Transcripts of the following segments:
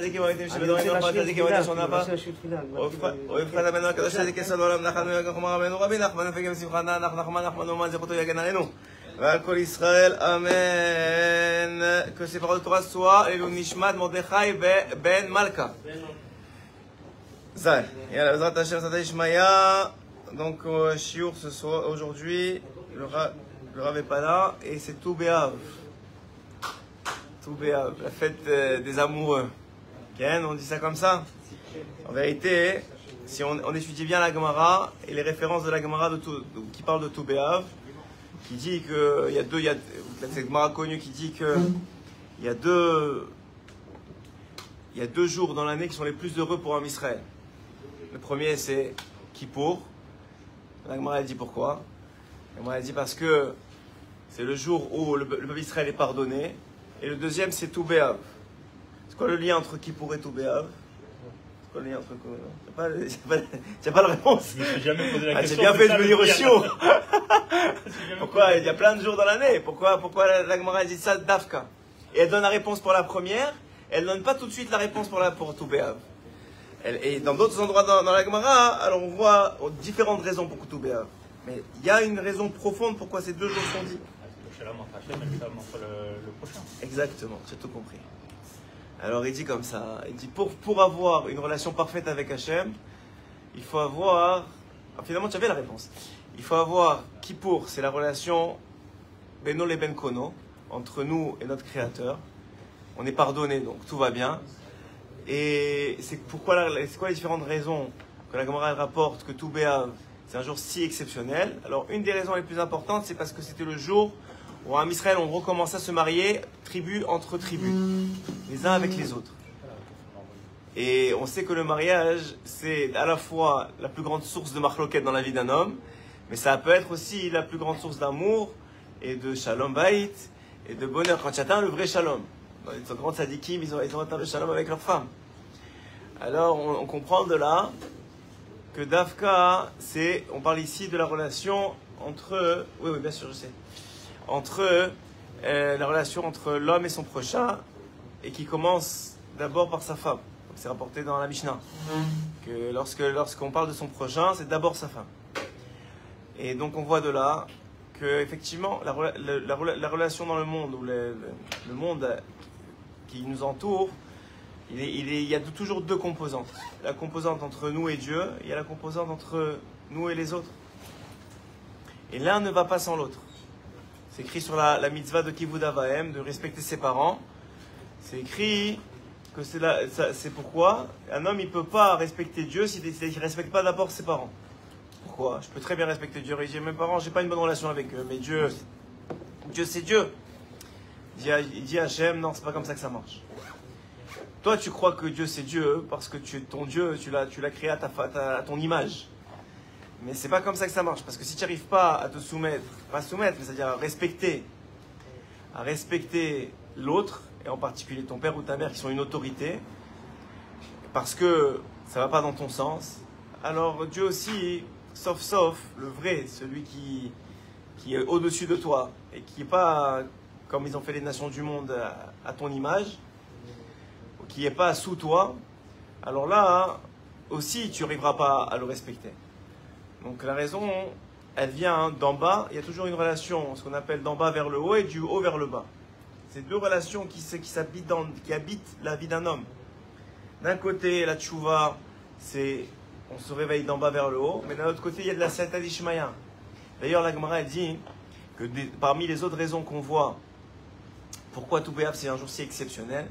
צדיקים אמיתיים שבדורנו ברכות צדיקים אמיתים שנה הבאה. ובכן רבנו הקדוש צדיק יסוד העולם נחלנו יגן חומר רבנו רבי נחמן נפגע בשמחה נחמן אומן זכותו יגן עלינו ועל כל ישראל אמן. Que ces paroles de Torah soient et l'unishmat Mordechai ben Malka. Zal. Et à la Bezrat Hashem Sata Ishmaya. Donc shiur ce soir aujourd'hui le Rav est pas là et c'est Tou B'Av. Tou B'Av, la fête des amoureux. Ken, on dit ça comme ça. En vérité, si on étudie bien la Gemara et les références de la Gemara qui parle de Tou B'Av, qui dit que il y a cette Gemara connue qui dit que il y a deux jours dans l'année qui sont les plus heureux pour un Israël. Le premier c'est Kippour. La Gemara elle dit pourquoi. La Gemara elle dit parce que c'est le jour où le peuple d'Israël est pardonné. Et le deuxième c'est Tou B'Av. C'est quoi le lien entre Kippour et Tou B'Av? C'est quoi le lien entre quoi? Tu n'as pas la réponse. Je me suis jamais posé la question. Tu as bien fait de venir au shiur. Pourquoi? Il y a plein de jours dans l'année. Pourquoi la Gemara dit ça d'Afka? Et elle donne la réponse pour la première. Elle ne donne pas tout de suite la réponse pour Tou B'Av. Et dans d'autres endroits dans la Gemara, alors on voit différentes raisons pour Tou B'Av. Mais il y a une raison profonde pourquoi ces deux jours sont dits. Le shalom entre Hachem et le shalom entre le prochain. Exactement, j'ai tout compris. Alors il dit comme ça, il dit pour avoir une relation parfaite avec Hachem, il faut avoir... Finalement tu avais la réponse. Il faut avoir Kippour, c'est la relation Beno le Ben Kono, entre nous et notre Créateur. On est pardonné, donc tout va bien. Et c'est quoi les différentes raisons que la Gemara rapporte que Tou B'Av c'est un jour si exceptionnel? Alors une des raisons les plus importantes, c'est parce que c'était le jour où en Israël on recommençait à se marier tribu entre tribus, les uns avec les autres. Et on sait que le mariage c'est à la fois la plus grande source de marloquette dans la vie d'un homme, mais ça peut être aussi la plus grande source d'amour et de shalom bayit et de bonheur quand tu atteins le vrai shalom. Les grands tzadikim, ils ont atteint le shalom avec leurs femmes. Alors on comprend de là que Dafka, on parle ici de la relation entre, oui bien sûr je sais, la relation entre l'homme et son prochain, et qui commence d'abord par sa femme. C'est rapporté dans la Mishnah, que lorsqu'on parle de son prochain, c'est d'abord sa femme. Et donc on voit de là que effectivement la relation dans le monde, ou le monde qui nous entoure, il y a toujours deux composantes. La composante entre nous et Dieu, et il y a la composante entre nous et les autres. Et l'un ne va pas sans l'autre. C'est écrit sur la mitzvah de Kivud Avaim, de respecter ses parents. C'est écrit que c'est pourquoi un homme il ne peut pas respecter Dieu s'il ne respecte pas d'abord ses parents. Pourquoi? Je peux très bien respecter Dieu. Il dit, mes parents, j'ai pas une bonne relation avec eux, mais Dieu c'est Dieu. Il dit à Hachem, non, c'est pas comme ça que ça marche. Toi, tu crois que Dieu c'est Dieu parce que ton Dieu, tu l'as créé à ton image. Mais c'est pas comme ça que ça marche. Parce que si tu n'arrives pas à te soumettre, pas soumettre, mais c'est-à-dire à respecter l'autre, et en particulier ton père ou ta mère qui sont une autorité, parce que ça va pas dans ton sens, alors Dieu aussi, sauf le vrai, celui qui est au-dessus de toi, et qui n'est pas, comme ils ont fait les nations du monde, à ton image, qui n'est pas sous toi, alors là, aussi, tu n'arriveras pas à le respecter. Donc la raison, elle vient d'en bas. Il y a toujours une relation, ce qu'on appelle d'en bas vers le haut et du haut vers le bas. C'est deux relations qui habitent la vie d'un homme. D'un côté, la tchouva, c'est on se réveille d'en bas vers le haut, mais d'un autre côté, il y a de la Siyata d'Ishmaya. D'ailleurs, la Gemara elle dit que parmi les autres raisons qu'on voit pourquoi Tou B'Av c'est un jour si exceptionnel,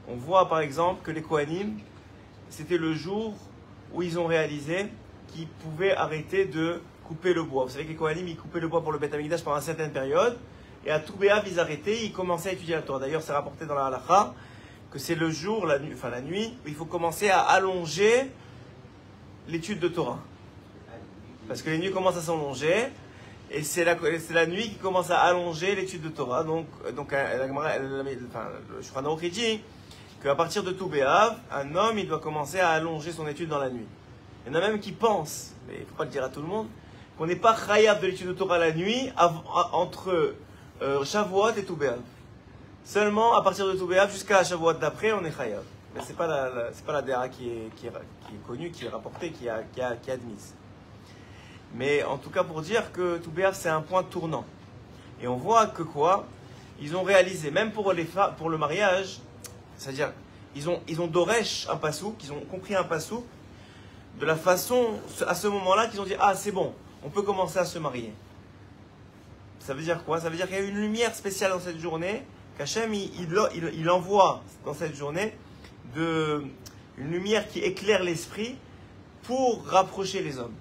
on voit par exemple que les Kohanim, c'était le jour où ils ont réalisé qu'ils pouvaient arrêter de couper le bois. Vous savez que les Kohanim, ils coupaient le bois pour le Beth Amikdash pendant une certaine période, et à Tou B'Av, ils arrêtaient, ils commençaient à étudier la Torah. D'ailleurs, c'est rapporté dans la Halakha que c'est le jour, la nuit, où il faut commencer à allonger l'étude de Torah. Parce que les nuits commencent à s'allonger, et c'est la nuit qui commence à allonger l'étude de Torah. Donc le Shulchan Aruch dit qu'à partir de Tou B'Av, un homme il doit commencer à allonger son étude dans la nuit. Il y en a même qui pensent, mais il ne faut pas le dire à tout le monde, qu'on n'est pas chayav de l'étude de Torah la nuit entre Shavuot et Tou B'Av. Seulement à partir de Tou B'Av jusqu'à Shavuot d'après, on est chayav. mais c'est pas la DRA qui est connue, qui est rapportée, qui est admise. Mais en tout cas pour dire que tout Béav c'est un point tournant. Et on voit que quoi? Ils ont réalisé, même pour le mariage, c'est-à-dire ils ont doresh un pasouk, ils ont compris un pasouk de la façon, à ce moment-là, qu'ils ont dit ah c'est bon, on peut commencer à se marier. Ça veut dire quoi? Ça veut dire qu'il y a une lumière spéciale dans cette journée, qu'Hachem il envoie dans cette journée une lumière qui éclaire l'esprit pour rapprocher les hommes.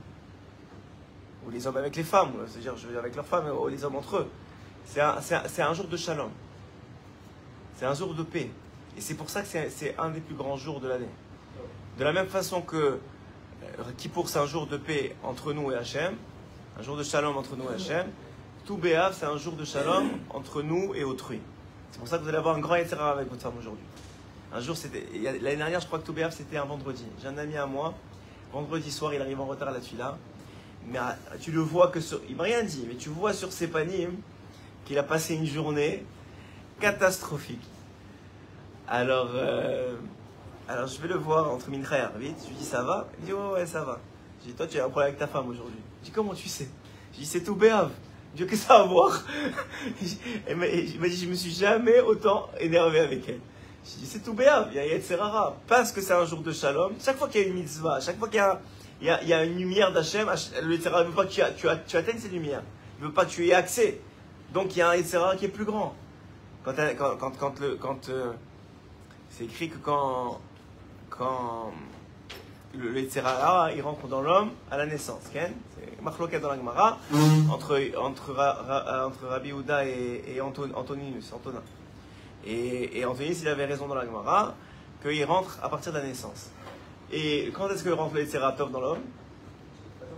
Ou les hommes avec les femmes, c'est-à-dire je veux dire avec leurs femmes, ou les hommes entre eux. C'est un jour de shalom. C'est un jour de paix. Et c'est pour ça que c'est un des plus grands jours de l'année. De la même façon que Kippour, c'est un jour de paix entre nous et Hachem, un jour de shalom entre nous et Hachem, tout Béav, c'est un jour de shalom entre nous et autrui. C'est pour ça que vous allez avoir un grand Yetzer Hara avec votre femme aujourd'hui. Un jour, l'année dernière, je crois que tout Béav, c'était un vendredi. J'ai un ami à moi, vendredi soir, il arrive en retard à la Tfila. Mais tu le vois que il m'a rien dit, mais tu vois sur ses panimes qu'il a passé une journée catastrophique. Alors je vais le voir entre Mincha et vite. Je lui dis ça va? Il dit ouais ça va. Je dis toi tu as un problème avec ta femme aujourd'hui. Je dis comment tu sais? Je dis c'est tout Béav. Je dis que ça a à voir. Il m'a dit je me suis jamais autant énervé avec elle. Je dis c'est tout Béav, il y a Yetzer Hara. Parce que c'est un jour de shalom. Chaque fois qu'il y a une mitzvah, chaque fois qu'il y a une lumière d'Hachem, le Yetzer Hara ne veut pas que tu atteignes cette lumière. Il ne veut pas que tu y aies accès. Donc il y a un Yetzer Hara qui est plus grand. C'est écrit que quand le Yetzer Hara il rentre dans l'homme à la naissance, c'est Machloket dans la Gemara entre Rabbi Yehuda et Antonin. Et Antoninus il avait raison dans la Gemara qu'il rentre à partir de la naissance. Et quand est-ce que rentre le Yetzer Hara Tov dans l'homme?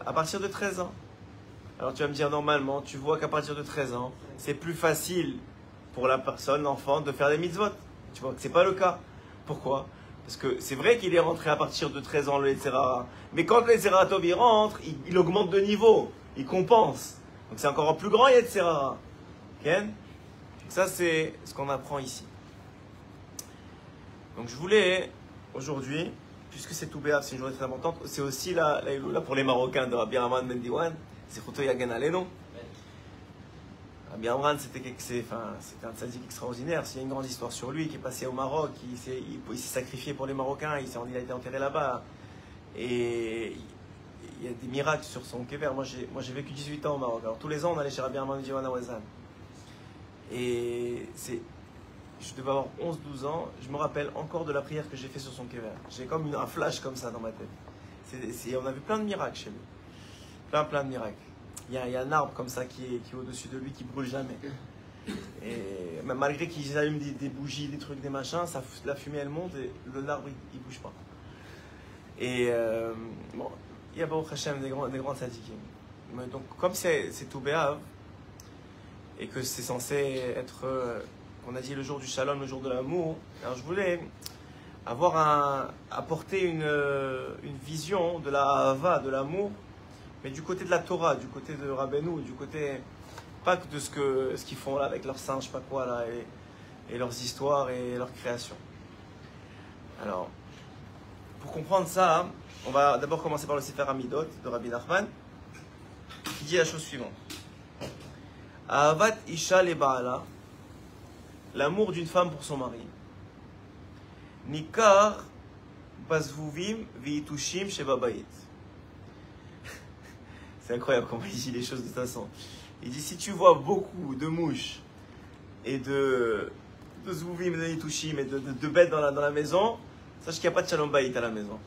À partir de 13 ans. Alors tu vas me dire normalement, tu vois qu'à partir de 13 ans, c'est plus facile pour la personne, l'enfant, de faire des mitzvot. Tu vois que c'est pas le cas. Pourquoi? Parce que c'est vrai qu'il est rentré à partir de 13 ans le Yetzer Hara. Mais quand le Yetzer Hara Tov il rentre, il augmente de niveau. Il compense. Donc c'est encore un plus grand Yetzer Hara. Okay? Ça c'est ce qu'on apprend ici. Donc je voulais aujourd'hui, puisque c'est tout Béav, c'est une journée très importante, c'est aussi la Iloula pour les Marocains de Rabbi Amran Ben Diwan. C'est Chouto Yagan Aleno. Rabbi Amran, c'était un tzaddik extraordinaire. Il y a une grande histoire sur lui qui est passé au Maroc. Il s'est sacrifié pour les Marocains. Il a été enterré là-bas. Et il y a des miracles sur son kéver. Moi, j'ai vécu 18 ans au Maroc. Alors, tous les ans, on allait chez Rabbi Amran Ben Diwan à Ouazan. Et je devais avoir 11-12 ans. Je me rappelle encore de la prière que j'ai faite sur son kéver. J'ai comme un flash comme ça dans ma tête. On a vu plein de miracles chez lui. Plein de miracles. Il y a un arbre comme ça qui est au-dessus de lui, qui brûle jamais. Et malgré qu'ils allument des bougies, des trucs, des machins, la fumée elle monte et l'arbre il bouge pas. Et bon, il y a Baruch Hashem des grands tzadikim. Donc comme c'est tout Béav, et que c'est censé être, on a dit le jour du shalom, le jour de l'amour, alors je voulais apporter une vision de la hava, de l'amour, mais du côté de la Torah, du côté de Rabbeinu, du côté pas que de ce qu'ils font là avec leurs singes, je sais pas quoi là, et leurs histoires et leurs créations. Alors, pour comprendre ça, on va d'abord commencer par le Sefer Amidot de Rabbi Nachman, qui dit la chose suivante. Ahavat Isha le Baala, l'amour d'une femme pour son mari. Nikar Bazvuvim Vitushim Shebabayit. C'est incroyable comment il dit les choses de toute façon. Il dit si tu vois beaucoup de mouches et de Zvuvim, de Vitushim et de bêtes dans la maison, sache qu'il n'y a pas de Shalom Bayit à la maison.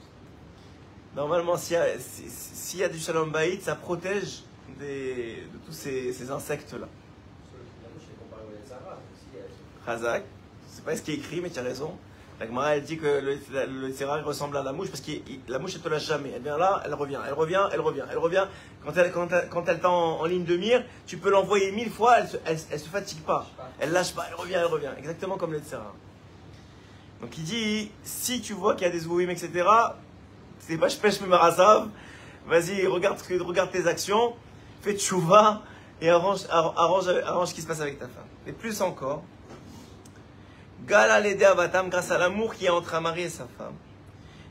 Normalement, s'il y a du Shalom Bayit, ça protège de tous ces insectes-là. La mouche est comparée au Yetzer Hara aussi. Chazak, c'est pas ce qui est écrit, mais tu as raison. La Gemara, elle dit que le Yetzer Hara ressemble à la mouche parce que la mouche, elle te lâche jamais. Elle vient là, elle revient. Quand elle est en ligne de mire, tu peux l'envoyer 1000 fois, elle se fatigue pas. Elle lâche pas, elle revient. Exactement comme le Yetzer Hara. Donc il dit, si tu vois qu'il y a des zvouim, etc., c'est pas je pêche mes marasav, vas-y, regarde tes actions, fais tchouva et arrange ce qui se passe avec ta femme. Et plus encore, Gala leda avatam, grâce à l'amour qui est entre un mari et sa femme.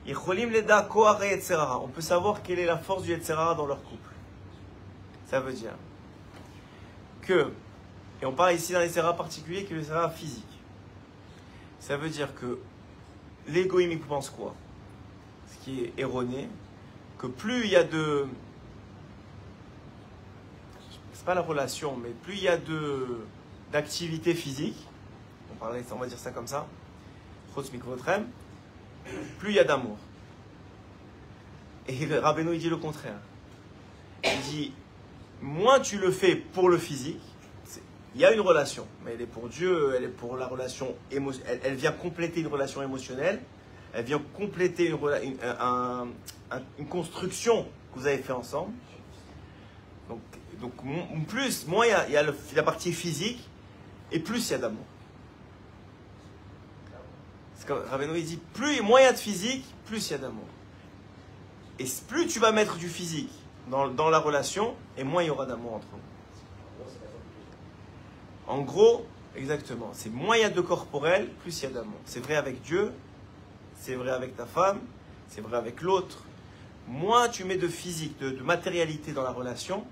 Yicholim leda kohare yetzerara. On peut savoir quelle est la force du yetzerara dans leur couple. Ça veut dire que, et on parle ici d'un yetzerara particulier qui est le yetzerara physique. Ça veut dire que l'égoïme il pense quoi? Ce qui est erroné, que plus il y a de, c'est pas la relation, mais plus il y a d'activité physique, on va dire ça comme ça, plus il y a d'amour. Et Rabbeinu il dit le contraire. Il dit, moins tu le fais pour le physique, il y a une relation, mais elle est pour Dieu, elle est pour la relation émotionnelle, elle vient compléter une relation émotionnelle, elle vient compléter une construction que vous avez fait ensemble. Donc moins il y a la partie physique, et plus il y a d'amour. C'est comme Rabbeinu il dit, moins il y a de physique, plus il y a d'amour. Et plus tu vas mettre du physique dans la relation, et moins il y aura d'amour entre vous. En gros, exactement, c'est moins il y a de corporel, plus il y a d'amour. C'est vrai avec Dieu, c'est vrai avec ta femme, c'est vrai avec l'autre. Moins tu mets de physique, de matérialité dans la relation.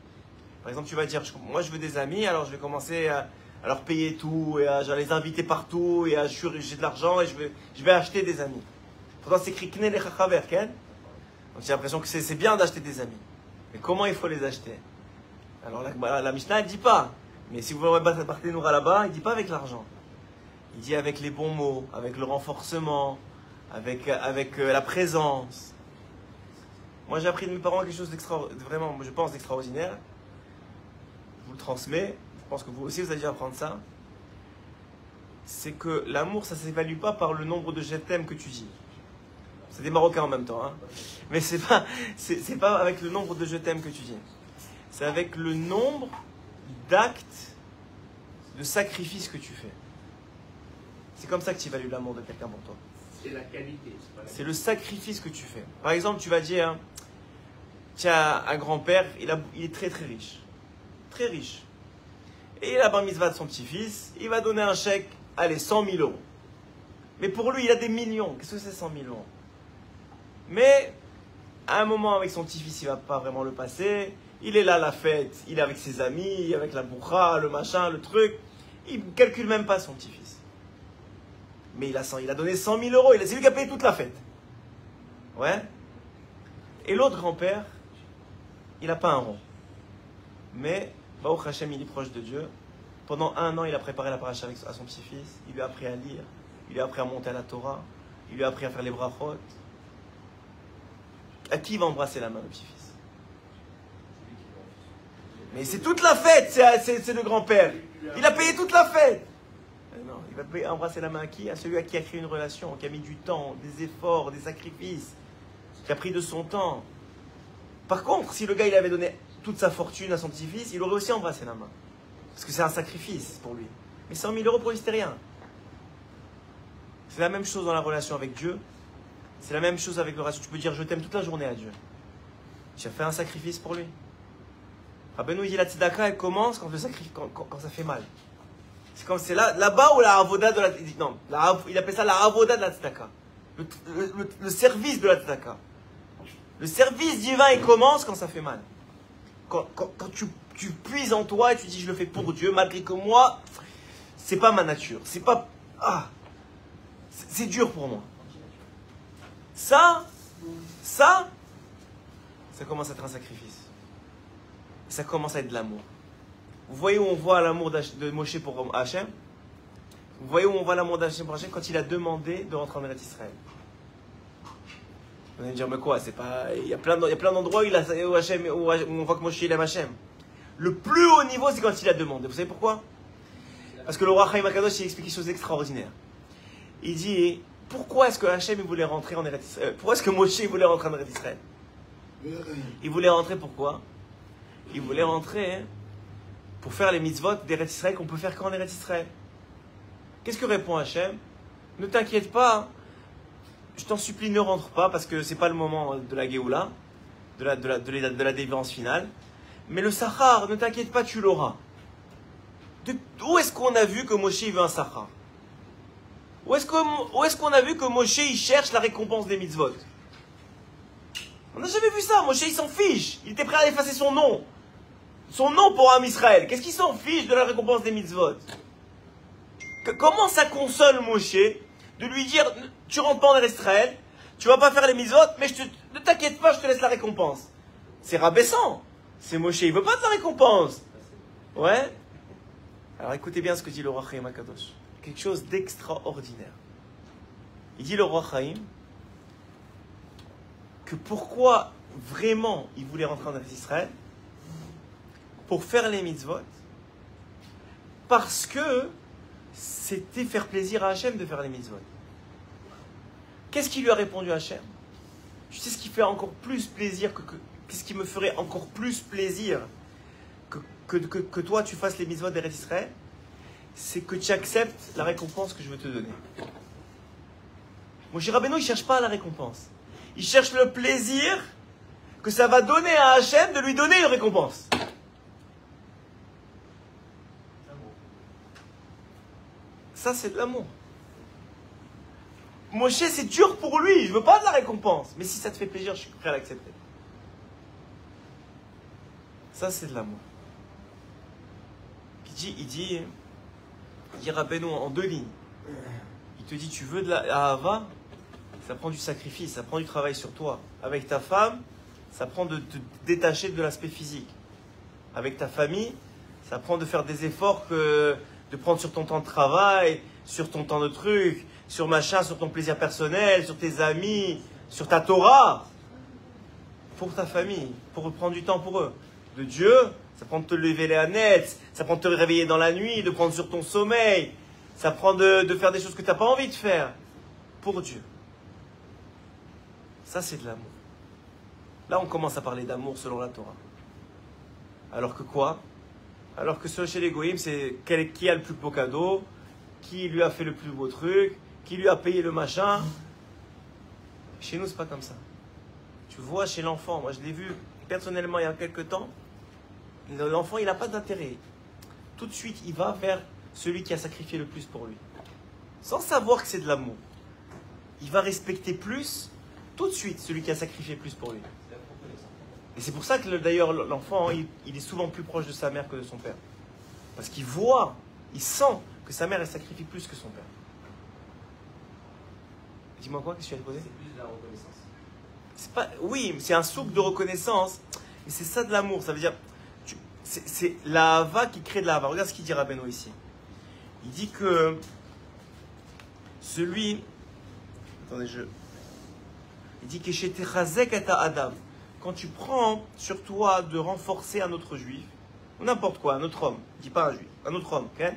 Par exemple, tu vas dire, moi je veux des amis, alors je vais commencer à leur payer tout, et à les inviter partout, et j'ai de l'argent, et je vais acheter des amis. Pourtant c'est écrit Kne lechachaver, Ken. Donc j'ai l'impression que c'est bien d'acheter des amis. Mais comment il faut les acheter? Alors la Mishnah ne dit pas. Mais si vous voulez partir Noura là-bas, il ne dit pas avec l'argent. Il dit avec les bons mots, avec le renforcement, avec la présence. Moi j'ai appris de mes parents quelque chose vraiment, je pense, d'extraordinaire. Je vous le transmets. Je pense que vous aussi vous avez dû apprendre ça. C'est que l'amour, ça ne s'évalue pas par le nombre de je t'aime que tu dis. C'est des Marocains en même temps. Hein. Mais c'est pas avec le nombre de je t'aime que tu dis. C'est avec le nombre d'actes de sacrifice que tu fais. C'est comme ça que tu évalues l'amour de quelqu'un pour toi. C'est la qualité. C'est le sacrifice que tu fais. Par exemple, tu vas dire, tiens, un grand-père, il est très très riche. Très riche. Et il a la bar mitzvah de son petit-fils, il va donner un chèque, allez, 100 000 euros. Mais pour lui, il a des millions. Qu'est-ce que c'est 100 000 euros? Mais, à un moment, avec son petit-fils, il ne va pas vraiment le passer. Il est là à la fête, il est avec ses amis, avec la bourra, le machin, le truc. Il ne calcule même pas son petit-fils. Mais il a donné 100 000 euros, c'est lui qui a payé toute la fête. Ouais. Et l'autre grand-père, il n'a pas un rond. Mais, Baruch Hashem, il est proche de Dieu. Pendant 1 an, il a préparé la paracha à son petit-fils. Il lui a appris à lire, il lui a appris à monter à la Torah, il lui a appris à faire les brachot. À qui il va embrasser la main, le petit-fils? Mais c'est toute la fête, c'est le grand-père. Il a payé toute la fête. Non, il va embrasser la main à qui? À celui à qui a créé une relation, qui a mis du temps, des efforts, des sacrifices, qui a pris de son temps. Par contre, si le gars il avait donné toute sa fortune à son petit-fils, il aurait aussi embrassé la main. Parce que c'est un sacrifice pour lui. Mais 100 000 euros pour lui, c'était rien. C'est la même chose dans la relation avec Dieu. C'est la même chose avec le reste. Tu peux dire je t'aime toute la journée à Dieu. Tu as fait un sacrifice pour lui. Rabbeinu dit la tzedaka, elle commence quand ça fait mal. C'est comme c'est là-bas où la avoda de la... Non, il appelle ça la avoda de la tzedaka. Le service de la tzedaka. Le service divin, il commence quand ça fait mal. Quand tu puises en toi et tu dis je le fais pour Dieu, malgré que moi, c'est pas ma nature. C'est pas... c'est dur pour moi. Ça commence à être un sacrifice. Ça commence à être de l'amour. Vous voyez où on voit l'amour de Moshe pour Hachem? Vous voyez où on voit l'amour d'Hachem pour Hachem? Quand il a demandé de rentrer en Eretz Israël. Vous allez me dire, mais quoi? Il y a plein d'endroits où on voit que Moshe il aime Hachem. Le plus haut niveau, c'est quand il a demandé. Vous savez pourquoi? Parce que le roi Chaim Akadosh, il explique quelque chose d'extraordinaire. Il dit, pourquoi est-ce que Hachem il voulait rentrer en Eretz Israël? Pourquoi est-ce que Moshe il voulait rentrer en Eretz Israël? Il voulait rentrer pourquoi? Il voulait rentrer pour faire les mitzvot d'Eretz Israël qu'on peut faire qu'en Eretz Israël. Qu'est-ce que répond Hachem? Ne t'inquiète pas, je t'en supplie, ne rentre pas parce que c'est pas le moment de la Géoula, de la délivrance finale. Mais le Sahar, ne t'inquiète pas, tu l'auras. Où est-ce qu'on a vu que Moshe veut un Sahar? Où est-ce qu'on a vu que Moshe il cherche la récompense des mitzvot? On n'a jamais vu ça. Moshe il s'en fiche. Il était prêt à effacer son nom. Son nom pour Am Israël. Qu'est-ce qu'il s'en fiche de la récompense des mitzvot? Comment ça console Moshe de lui dire tu rentres pas en Israël, tu vas pas faire les mitzvot, mais ne t'inquiète pas, je te laisse la récompense. C'est rabaissant. C'est Moshe, il veut pas de la récompense. Ouais. Alors écoutez bien ce que dit le roi Chaim HaKadosh. Quelque chose d'extraordinaire. Il dit le roi Chaim que pourquoi vraiment il voulait rentrer en Israël pour faire les mitzvot, parce que c'était faire plaisir à Hachem de faire les mitzvot. Qu'est-ce qu'il lui a répondu à Hachem? Tu sais ce qui fait encore plus plaisir qu'est-ce qui me ferait encore plus plaisir que toi tu fasses les mitzvot d'Eretz Israël? C'est que tu acceptes la récompense que je veux te donner. Moshe Rabbeinu, il ne cherche pas la récompense. Il cherche le plaisir que ça va donner à Hachem de lui donner une récompense. Ça, c'est de l'amour. Moshe, c'est dur pour lui. Je ne veux pas de la récompense. Mais si ça te fait plaisir, je suis prêt à l'accepter. Ça, c'est de l'amour. Il dit Rabbeinu en 2 lignes. Il te dit, tu veux de la Ahava, ça prend du sacrifice, ça prend du travail sur toi. Avec ta femme, ça prend de te détacher de l'aspect physique. Avec ta famille, ça prend de faire des efforts de prendre sur ton temps de travail, sur ton temps de truc, sur machin, sur ton plaisir personnel, sur tes amis, sur ta Torah. Pour ta famille, pour prendre du temps pour eux. De Dieu, ça prend de te lever les hanettes, ça prend de te réveiller dans la nuit, de prendre sur ton sommeil, ça prend de faire des choses que tu n'as pas envie de faire. Pour Dieu. Ça, c'est de l'amour. Là, on commence à parler d'amour selon la Torah. Alors que quoi? Alors que chez les goïms, c'est qui a le plus beau cadeau, qui lui a fait le plus beau truc, qui lui a payé le machin. Chez nous, c'est pas comme ça. Tu vois, chez l'enfant, moi je l'ai vu personnellement il y a quelques temps, l'enfant, il n'a pas d'intérêt. Tout de suite, il va vers celui qui a sacrifié le plus pour lui. Sans savoir que c'est de l'amour. Il va respecter plus, tout de suite, celui qui a sacrifié plus pour lui. Et c'est pour ça que d'ailleurs l'enfant, il est souvent plus proche de sa mère que de son père. Parce qu'il voit, il sent que sa mère, elle sacrifie plus que son père. Dis-moi quoi, qu'est-ce que tu as posé? C'est plus de la reconnaissance. C'est pas, oui, c'est un souk de reconnaissance. Mais c'est ça de l'amour. Ça veut dire, c'est la hava qui crée de la hava. Regarde ce qu'il dit Rabbeinu ici. Il dit que celui... Attendez, il dit que chez Techazek et Adam, quand tu prends sur toi de renforcer un autre juif, ou n'importe quoi, un autre homme, dis pas un juif, un autre homme, ok?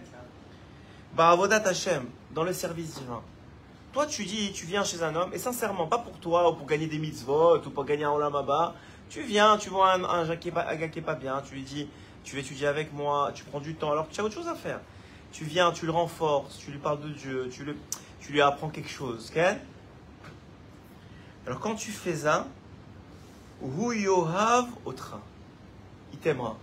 Ba'avodat Hashem, dans le service divin. Toi, tu viens chez un homme, et sincèrement, pas pour toi, ou pour gagner des mitzvot, ou pour gagner un olam haba. Tu viens, tu vois un gars qui est pas bien, tu lui dis, tu veux étudier avec moi, tu prends du temps, alors que tu as autre chose à faire. Tu viens, tu le renforces, tu lui parles de Dieu, tu lui apprends quelque chose, ok? Alors quand tu fais ça, Hu yohav otra, il t'aimera.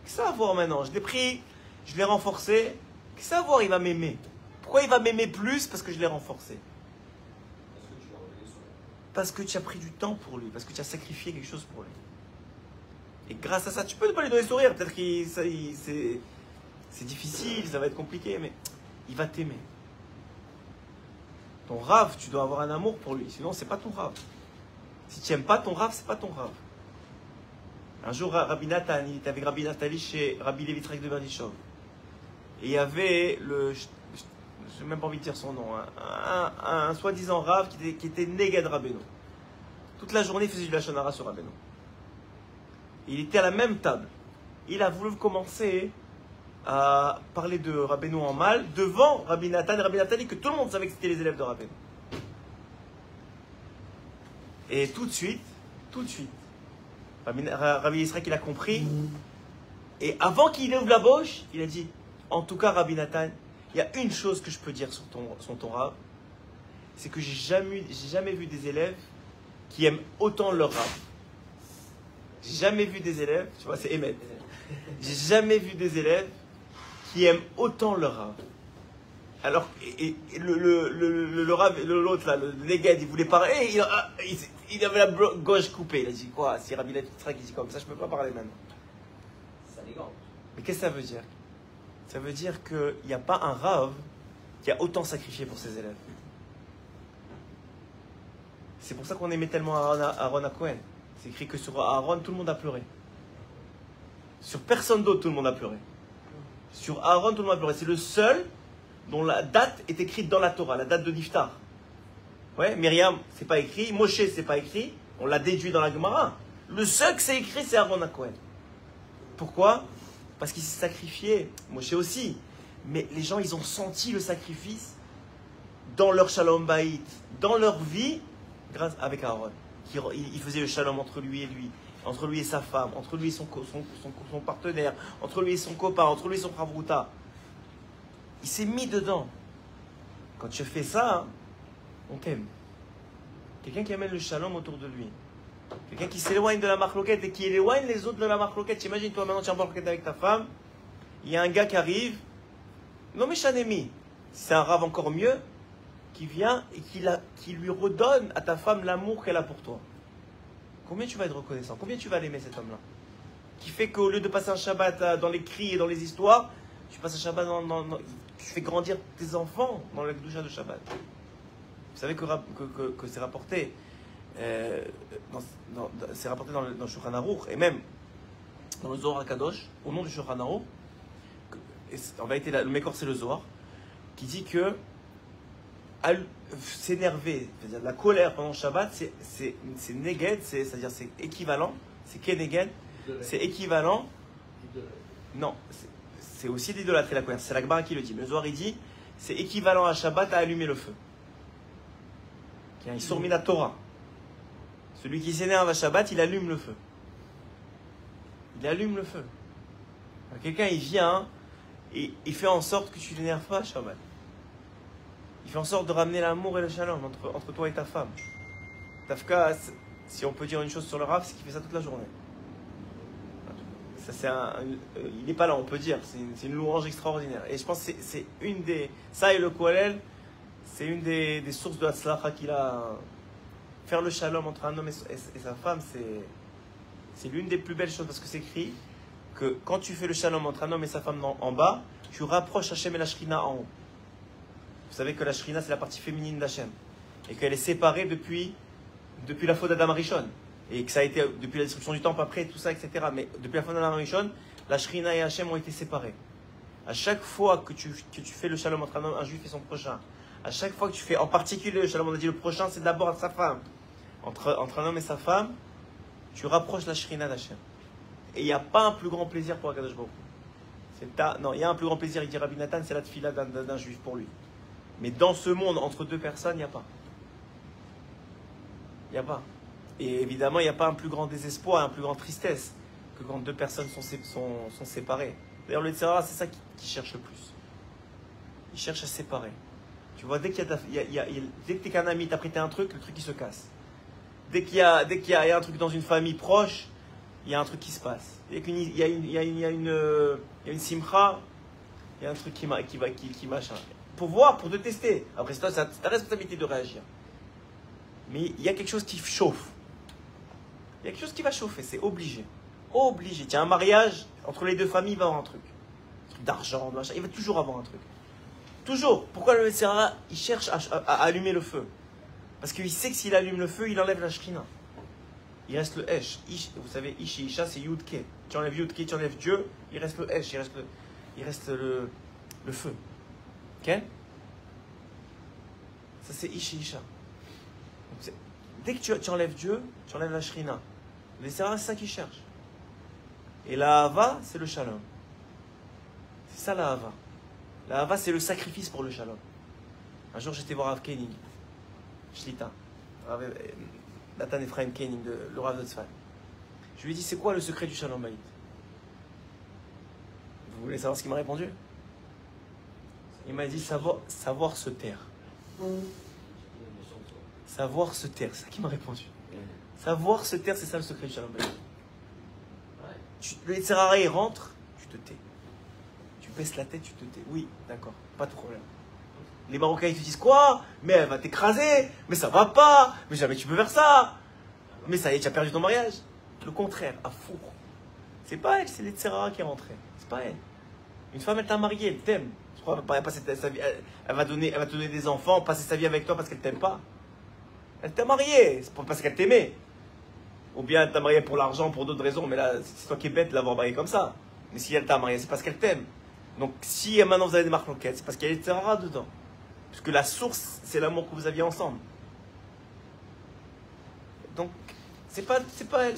Qu'est-ce que ça va voir maintenant? Je l'ai pris, je l'ai renforcé. Qu'est-ce que ça va voir? Il va m'aimer. Pourquoi il va m'aimer plus? Parce que je l'ai renforcé. Parce que tu as pris du temps pour lui, parce que tu as sacrifié quelque chose pour lui. Et grâce à ça, tu peux ne pas lui donner sourire. Peut-être que c'est difficile, ça va être compliqué, mais il va t'aimer. Ton rave, tu dois avoir un amour pour lui, sinon c'est pas ton rave. Si tu n'aimes pas ton rave, c'est pas ton rave. Un jour, Rabbi Nathan, il était avec Rabbi Nathalie chez Rabbi Levitrek de Berdichov. Et il y avait je n'ai même pas envie de dire son nom, un soi-disant rave qui était négad Rabbeinu. Toute la journée, il faisait du lachon hara sur Rabbeinu. Il était à la même table. Il a voulu commencer à parler de Rabbeinu en mal devant Rabbi Nathan et Rabbi Nathalie, que tout le monde savait que c'était les élèves de Rabbeinu. Et tout de suite, Rabbi Yisraël, il a compris. Et avant qu'il ouvre la bouche, il a dit, en tout cas, Rabbi Nathan, il y a une chose que je peux dire sur ton rave, c'est que j'ai jamais vu des élèves qui aiment autant leur rave. J'ai jamais vu des élèves, tu vois, c'est Emet. J'ai jamais vu des élèves qui aiment autant leur rave. Alors, et le Rav, l'autre là, le Neged, il voulait parler, il avait la gauche coupée. Il a dit quoi? Si Rabbi Yitzhak il dit comme ça, je peux pas parler maintenant. Ça les gante. Mais qu'est-ce que ça veut dire? Ça veut dire qu'il n'y a pas un Rav qui a autant sacrifié pour ses élèves. C'est pour ça qu'on aimait tellement Aaron à Cohen. C'est écrit que sur Aaron, tout le monde a pleuré. Sur personne d'autre, tout le monde a pleuré. Sur Aaron, tout le monde a pleuré. C'est le seul dont la date est écrite dans la Torah, la date de Niftar. Ouais, Myriam, c'est pas écrit. Moshe, c'est pas écrit. On l'a déduit dans la Gemara. Le seul que c'est écrit, c'est Aaron à Cohen. Pourquoi? Parce qu'il s'est sacrifié. Moshe aussi. Mais les gens, ils ont senti le sacrifice dans leur shalom bayit, dans leur vie, grâce avec Aaron. Il faisait le shalom entre lui et lui, entre lui et sa femme, entre lui et son partenaire, entre lui et son copain, entre lui et son pravruta. Il s'est mis dedans. Quand tu fais ça, hein, on t'aime. Quelqu'un qui amène le shalom autour de lui. Quelqu'un qui s'éloigne de la marloquette et qui éloigne les autres de la marloquette. Imagine, toi, maintenant, tu es en marloquette avec ta femme. Il y a un gars qui arrive. Non, mais Chanemi, c'est un rave encore mieux, qui vient et qui lui redonne à ta femme l'amour qu'elle a pour toi. Combien tu vas être reconnaissant? Combien tu vas l'aimer, cet homme-là? Qui fait qu'au lieu de passer un Shabbat dans les cris et dans les histoires, tu passes un Shabbat tu fais grandir tes enfants dans la doucha de Shabbat. Vous savez que c'est rapporté, c'est rapporté dans le Shulchan Aruch, et même dans le Zohar HaKadosh, au nom du Shulchan Aruch, en vérité, le Mekor, c'est le Zohar, qui dit que s'énerver, c'est-à-dire la colère pendant Shabbat, c'est neged, c'est-à-dire c'est équivalent, c'est keneged, c'est équivalent. Non, c'est aussi d'idolâtrer la colère. C'est la Gemara qui le dit. Mais le Zohar, il dit, c'est équivalent à Shabbat à allumer le feu. Il sormi la Torah. Celui qui s'énerve à Shabbat, il allume le feu. Il allume le feu. Quelqu'un, il vient et il fait en sorte que tu t'énerves pas à Shabbat. Il fait en sorte de ramener l'amour et le shalom entre toi et ta femme. Tafka, si on peut dire une chose sur le Rav, c'est qu'il fait ça toute la journée. Ça, il n'est pas là, on peut dire. C'est une louange extraordinaire. Et je pense que c'est une des... Ça et le Kohelel, c'est une des sources de Hatzlacha qu'il a. Faire le shalom entre un homme et sa femme, c'est l'une des plus belles choses. Parce que c'est écrit que quand tu fais le shalom entre un homme et sa femme en bas, tu rapproches Hachem et la Shrina en haut. Vous savez que la Shrina, c'est la partie féminine d'Hachem. Et qu'elle est séparée depuis la faute d'Adam Rishon. Et que ça a été depuis la destruction du temple après, tout ça, etc. Mais depuis la faute d'Adam Rishon, la Shrina et Hachem ont été séparés. À chaque fois que tu fais le shalom entre un juif et son prochain, à chaque fois que tu fais en particulier le shalom, on a dit le prochain, c'est d'abord à sa femme. Entre un homme et sa femme, tu rapproches la Shrina d'Hachem. Et il n'y a pas un plus grand plaisir pour Akadosh Baruch Hu. Non, il y a un plus grand plaisir, il dit Rabbi Nathan, c'est la tefila d'un juif pour lui. Mais dans ce monde, entre deux personnes, il n'y a pas. Il n'y a pas. Et évidemment, il n'y a pas un plus grand désespoir, un plus grand tristesse que quand deux personnes sont séparées. D'ailleurs, le Tzara, c'est ça qu'il cherche le plus. Il cherche à se séparer. Tu vois, dès que tu es qu'un ami, tu as prêté un truc, le truc il se casse. Dès qu'il y a un truc dans une famille proche, il y a un truc qui se passe. Dès qu'il y a une simcha, il y a un truc qui machin. Pour voir, pour te tester. Après, c'est ta responsabilité de réagir. Mais il y a quelque chose qui chauffe. Il y a quelque chose qui va chauffer, c'est obligé. Obligé. Tiens, un mariage, entre les deux familles, il va y avoir un truc. Un truc d'argent, machin. Il va toujours avoir un truc. Toujours. Pourquoi le Metzera, il cherche à allumer le feu? Parce qu'il sait que s'il allume le feu, il enlève la Shrina. Il reste le Esh. Vous savez, Ish et Isha, c'est Yudke. Tu enlèves Yudke, tu enlèves Dieu, il reste le Esh, il reste le feu. Ok? Ça, c'est Ish et Isha. Donc, dès que tu enlèves Dieu, tu enlèves la Shrina. Le Metzera, c'est ça qu'il cherche. Et la Hava, c'est le Shalom. C'est ça la Hava. La Hava, c'est le sacrifice pour le Shalom. Un jour, j'étais voir Rav Koenig, Shlita, Nathan Ephraim Koenig, le Rav de Tzfat. Je lui ai dit, c'est quoi le secret du Shalom Bayit? Vous voulez savoir ce qu'il m'a répondu? Il m'a dit, savoir se taire. Savoir se taire, c'est ça qu'il m'a répondu. Savoir se taire, c'est ça le secret du Shalom Bayit. Le Yetzirah, il rentre, tu te tais. Tu baisses la tête, tu te tais. Oui, d'accord, pas de problème. Les Marocains ils te disent quoi? Mais elle va t'écraser, mais ça va pas, mais jamais tu peux faire ça. Mais ça y est, tu as perdu ton mariage. Le contraire, à fou. C'est pas elle, c'est les Tzerara qui est rentrée. C'est pas elle. Une femme, elle t'a marié, elle t'aime. Tu crois qu'elle va passer sa vie, elle va te donner des enfants, passer sa vie avec toi parce qu'elle t'aime pas. Elle t'a marié, c'est pas parce qu'elle t'aimait. Ou bien elle t'a marié pour l'argent, pour d'autres raisons, mais là, c'est toi qui es bête de l'avoir marié comme ça. Mais si elle t'a marié, c'est parce qu'elle t'aime. Donc si maintenant vous avez des marloquettes, c'est parce qu'il y a des Tzerara dedans. Parce que la source, c'est l'amour que vous aviez ensemble. Donc, c'est pas elle.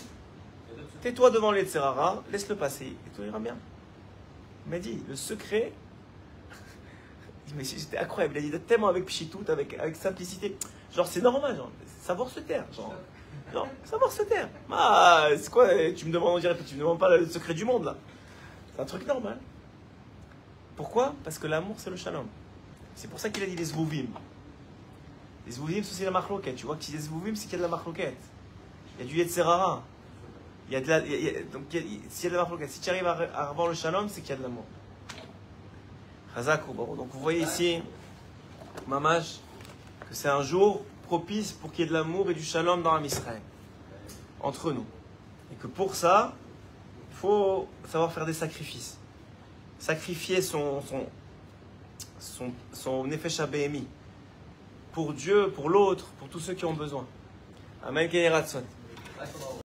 Tais-toi devant les Tzerara, laisse-le passer, et tout ira bien. Il m'a dit, le secret, mais c'était incroyable, il a dit tellement avec pchitout, avec simplicité. Genre, c'est normal, genre, savoir se taire. Genre, savoir se taire. Ah, c'est quoi, tu me demandes, on dirait, tu me demandes pas le secret du monde, là. C'est un truc normal. Pourquoi? Parce que l'amour, c'est le shalom. C'est pour ça qu'il a dit les zvouvim. Les zvouvim, c'est aussi la marloquette. Tu vois que si les zvouvim, c'est qu'il y a de la marloquette. Il y a du yetzerara. Il y a de la, donc, s'il y a de la marloquette, si tu arrives à avoir le shalom, c'est qu'il y a de l'amour. Chazak ou Baro. Donc vous voyez ici, Mamash, que c'est un jour propice pour qu'il y ait de l'amour et du shalom dans l'Am Israël. Entre nous. Et que pour ça, il faut savoir faire des sacrifices. Sacrifier son nefesh habehemi pour Dieu, pour l'autre, pour tous ceux qui ont besoin. Amen.